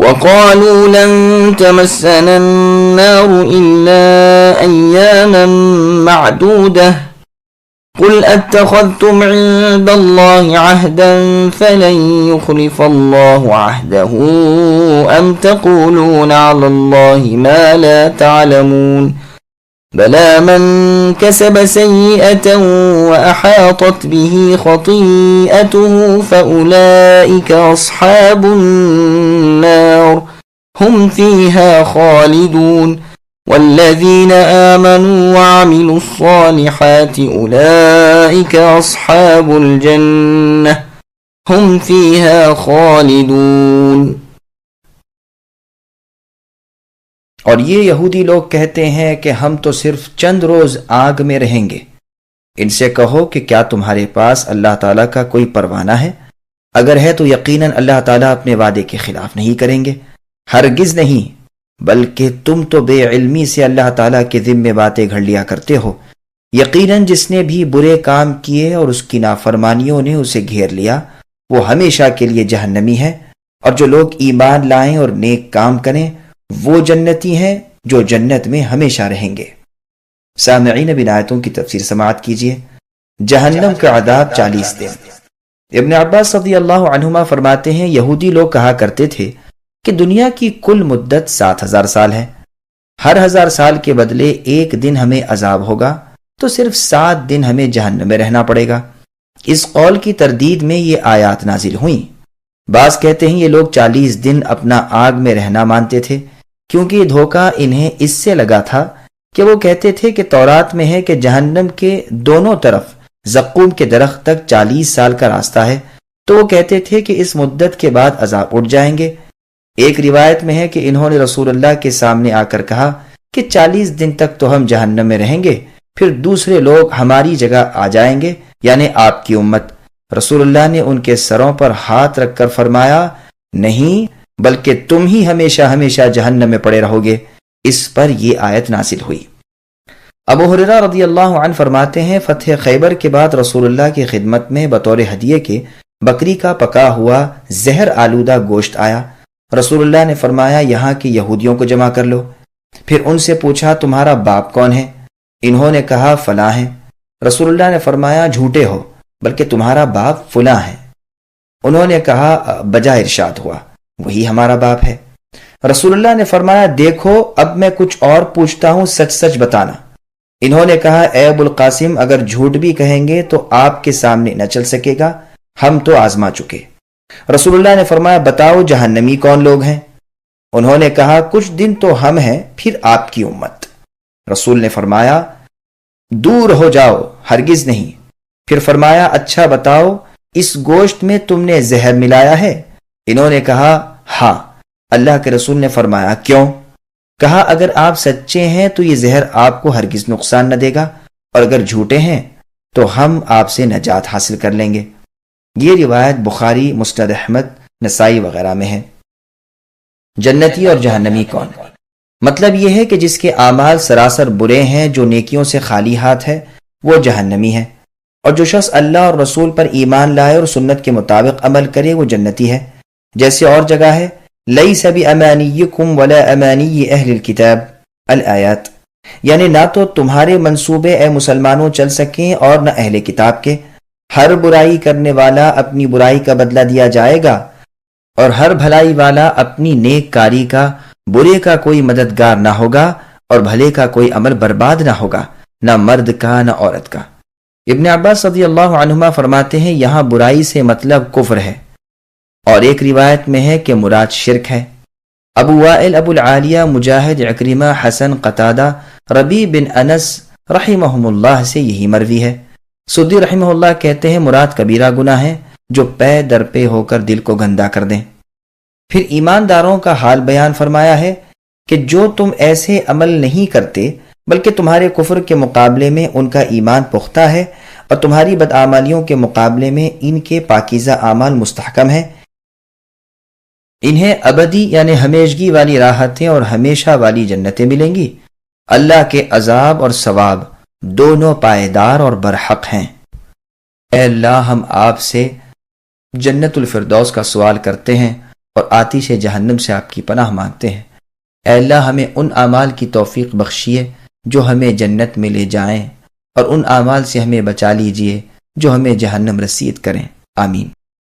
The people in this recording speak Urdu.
وقالوا لن تمسنا النار إلا أياما معدودة قل أتخذتم عند الله عهدا فلن يخلف الله عهده أم تقولون على الله ما لا تعلمون بلى من كسب سيئة وأحاطت به خطيئته فأولئك أصحاب النار هم فيها خالدون والذين آمنوا وعملوا الصالحات أولئك أصحاب الجنة هم فيها خالدون۔ اور یہ یہودی لوگ کہتے ہیں کہ ہم تو صرف چند روز آگ میں رہیں گے۔ ان سے کہو کہ کیا تمہارے پاس اللہ تعالیٰ کا کوئی پروانہ ہے؟ اگر ہے تو یقیناً اللہ تعالیٰ اپنے وعدے کے خلاف نہیں کریں گے، ہرگز نہیں، بلکہ تم تو بے علمی سے اللہ تعالیٰ کے ذمے باتیں گھڑ لیا کرتے ہو۔ یقیناً جس نے بھی برے کام کیے اور اس کی نافرمانیوں نے اسے گھیر لیا، وہ ہمیشہ کے لیے جہنمی ہے، اور جو لوگ ایمان لائیں اور نیک کام کریں وہ جنتی ہیں جو جنت میں ہمیشہ رہیں گے۔ سامعین اب ان آیتوں کی تفسیر سماعت کیجیے۔ جہنم کا عذاب 40 دن۔ ابن عباس رضی اللہ عنہما فرماتے ہیں یہودی لوگ کہا کرتے تھے کہ دنیا کی کل مدت 7000 سال ہے، ہر 1000 سال کے بدلے ایک دن ہمیں عذاب ہوگا تو صرف 7 دن ہمیں جہنم میں رہنا پڑے گا۔ اس قول کی تردید میں یہ آیات نازل ہوئیں۔ بعض کہتے ہیں یہ لوگ 40 دن اپنا آگ میں رہنا مانتے تھے، کیونکہ یہ دھوکہ انہیں اس سے لگا تھا کہ وہ کہتے تھے کہ تورات میں ہے کہ جہنم کے دونوں طرف زقوم کے درخت تک 40 سال کا راستہ ہے، تو وہ کہتے تھے کہ اس مدت کے بعد عذاب اٹھ جائیں گے۔ ایک روایت میں ہے کہ انہوں نے رسول اللہ کے سامنے آ کر کہا کہ 40 دن تک تو ہم جہنم میں رہیں گے، پھر دوسرے لوگ ہماری جگہ آ جائیں گے، یعنی آپ کی امت۔ رسول اللہ نے ان کے سروں پر ہاتھ رکھ کر فرمایا، نہیں، بلکہ تم ہی ہمیشہ ہمیشہ جہنم میں پڑے رہو گے۔ اس پر یہ آیت نازل ہوئی۔ ابو ہریرہ رضی اللہ عنہ فرماتے ہیں فتح خیبر کے بعد رسول اللہ کی خدمت میں بطور ہدیے کے بکری کا پکا ہوا زہر آلودہ گوشت آیا۔ رسول اللہ نے فرمایا یہاں کے یہودیوں کو جمع کر لو۔ پھر ان سے پوچھا تمہارا باپ کون ہے؟ انہوں نے کہا فلاں ہے۔ رسول اللہ نے فرمایا جھوٹے ہو، بلکہ تمہارا باپ فلاں ہے۔ انہوں نے کہا بجا ارشاد ہوا، وہی ہمارا باپ ہے۔ رسول اللہ نے فرمایا دیکھو اب میں کچھ اور پوچھتا ہوں، سچ سچ بتانا۔ انہوں نے کہا اے ابو القاسم اگر جھوٹ بھی کہیں گے تو آپ کے سامنے نہ چل سکے گا، ہم تو آزما چکے۔ رسول اللہ نے فرمایا بتاؤ جہنمی کون لوگ ہیں؟ انہوں نے کہا کچھ دن تو ہم ہیں، پھر آپ کی امت۔ رسول نے فرمایا دور ہو جاؤ، ہرگز نہیں۔ پھر فرمایا اچھا بتاؤ اس گوشت میں تم نے زہر ملایا ہے؟ انہوں نے کہا ہاں۔ اللہ کے رسول نے فرمایا کیوں؟ کہا اگر آپ سچے ہیں تو یہ زہر آپ کو ہرگز نقصان نہ دے گا، اور اگر جھوٹے ہیں تو ہم آپ سے نجات حاصل کر لیں گے۔ یہ روایت بخاری، مسند احمد، نسائی وغیرہ میں ہے۔ جنتی اور جہنمی کون؟ مطلب یہ ہے کہ جس کے اعمال سراسر برے ہیں، جو نیکیوں سے خالی ہاتھ ہے، وہ جہنمی ہے، اور جو شخص اللہ اور رسول پر ایمان لائے اور سنت کے مطابق عمل کرے وہ جنتی ہے۔ جیسے اور جگہ ہے لیس بامانیکم ولا امانی اہل الکتاب الآیات، یعنی نہ تو تمہارے منصوبے اے مسلمانوں چل سکیں اور نہ اہل کتاب کے۔ ہر برائی کرنے والا اپنی برائی کا بدلہ دیا جائے گا، اور ہر بھلائی والا اپنی نیک کاری کا، برے کا کوئی مددگار نہ ہوگا، اور بھلے کا کوئی عمل برباد نہ ہوگا، نہ مرد کا نہ عورت کا۔ ابن عباس رضی اللہ عنہما فرماتے ہیں یہاں برائی سے مطلب کفر ہے، اور ایک روایت میں ہے کہ مراد شرک ہے۔ ابو وائل، ابو العالیہ، مجاہد، عکرمہ، حسن، قتادہ، ربیع بن انس رحمہم اللہ سے یہی مروی ہے۔ سدی رحمہ اللہ کہتے ہیں مراد کبیرہ گناہ ہے جو پے در پے ہو کر دل کو گندا کر دیں۔ پھر ایمانداروں کا حال بیان فرمایا ہے کہ جو تم ایسے عمل نہیں کرتے بلکہ تمہارے کفر کے مقابلے میں ان کا ایمان پختہ ہے، اور تمہاری بدعمالیوں کے مقابلے میں ان کے پاکیزہ اعمال مستحکم ہیں، انہیں ابدی یعنی ہمیشگی والی راحتیں اور ہمیشہ والی جنتیں ملیں گی۔ اللہ کے عذاب اور ثواب دونوں پائیدار اور برحق ہیں۔ اے اللہ ہم آپ سے جنت الفردوس کا سوال کرتے ہیں اور آتش جہنم سے آپ کی پناہ مانگتے ہیں۔ اے اللہ ہمیں ان اعمال کی توفیق بخشیے جو ہمیں جنت میں لے جائیں، اور ان اعمال سے ہمیں بچا لیجئے جو ہمیں جہنم رسید کریں، آمین۔